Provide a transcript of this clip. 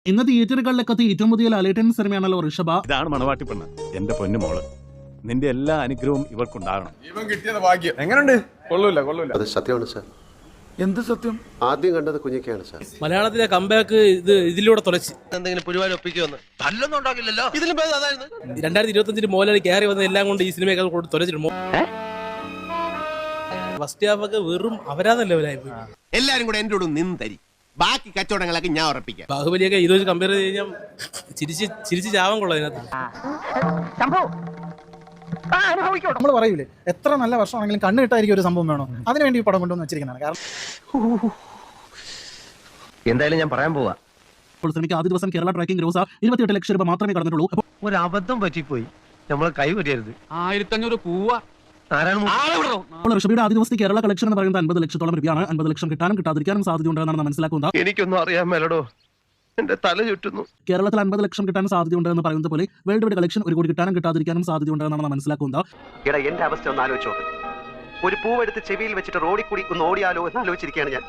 ഇന്ന് തിയേറ്ററുകളിലൊക്കെ ഏറ്റവും പുതിയ ലാലേട്ടൻ സിനിമയാണല്ലോ ഋഷഭ. ഇതാണ് മണവാട്ടി പെണ്ണ്, എന്റെ പൊന്നു മോള്. നിന്റെ എല്ലാ അനുഗ്രഹവും ഇവർക്കുണ്ടാകണം. ഇവൻ കിട്ടിയത് ഭാഗ്യം. എങ്ങനെയുണ്ട്? കൊള്ളൂല. അത് സത്യമാണ് സാർ. എന്ത് സത്യം? ആദ്യം കണ്ടത് കുഞ്ഞിക്കയാണ് സാർ. മലയാളത്തിലെ കംബാക്ക് ഇതിലൂടെ തുളച്ച് എന്തെങ്കിലും പുരുവാൻ ഒപ്പിക്കുമെന്ന് തല്ലൊന്നും ഉണ്ടാകില്ലല്ലോ. ഇതിലും ഭേദം അതായിരുന്നു. 2025 മോഹൻലാൽ കയറി വന്ന എല്ലാം കൊണ്ട് ഈ സിനിമയൊക്കെ കൊണ്ട് തുലച്ചിട്ടുണ്ട്. ഫസ്റ്റ് ഹാഫൊക്കെ വെറും അപരാധ ലെവലായി. എല്ലാരും കൂടെ എന്റെ കൂടെ നിന്ന് തരി, ബാക്കി കച്ചവടങ്ങളൊക്കെ ഞാൻ ഉറപ്പിക്കാം. ബാഹുബലിയൊക്കെ ഇത് വെച്ച് കമ്പയർ ചെയ്ത് കഴിഞ്ഞാൽ ചിരിച്ച് ചാവാൻ കൊള്ളാം ഇതിനകത്ത്. നമ്മൾ പറയൂലേ എത്ര നല്ല വർഷമാണെങ്കിലും കണ്ണ് കിട്ടായിരിക്കും ഒരു സംഭവം വേണോ, അതിനുവേണ്ടി ഈ പടം കൊണ്ടുവന്ന് വെച്ചിരിക്കുന്നതാണ്. കാരണം എന്തായാലും ഞാൻ പറയാൻ പോവാ, ഇപ്പോൾ സിനിമയ്ക്ക് ആദ്യ ദിവസം കേരള ട്രാക്കിംഗ് ഗ്രോസ് 28 ലക്ഷം രൂപ മാത്രമേ കടന്നിട്ടുള്ളൂ. ഒരു അബദ്ധം പറ്റിപ്പോയി, നമ്മളെ കൈ പറ്റിയരുത്. 1500 പൂവ അപ്പോൾ ഋഷഭയുടെ ആദ്യ ദിവസത്തെ കേരള കളക്ഷൻ എന്ന് പറയുന്നത് 50 ലക്ഷത്തോളം രൂപയാണ്. 50 ലക്ഷം കിട്ടാനും കിട്ടാതിരിക്കാനും സാധ്യതയുണ്ടെന്നാണ് മനസ്സിലാക്കുന്നത്. എനിക്കൊന്നും അറിയാൻ മേലടോ, എന്റെ തല ചുറ്റുന്നു. കേരളത്തിൽ 50 ലക്ഷം കിട്ടാൻ സാധ്യതയുണ്ടെന്ന് പറയുന്നത് പോലെ വേൾഡ് വൈഡ് കളക്ഷൻ 1 കോടി കിട്ടാനും കിട്ടാതിരിക്കാനും സാധ്യതയുണ്ടെന്നാണ് മനസ്സിലാക്കുന്നത്. എടാ എന്റെ അവസ്ഥ ഒന്ന് ആലോചിച്ചോ. ഒരു പൂവെടുത്ത് ചെവിയിൽ വെച്ചിട്ട് റോഡിൽ കൂടി ഒന്ന് ഓടിയാലോ എന്ന് ആലോചിച്ചിരിക്കുകയാണ് ഞാൻ.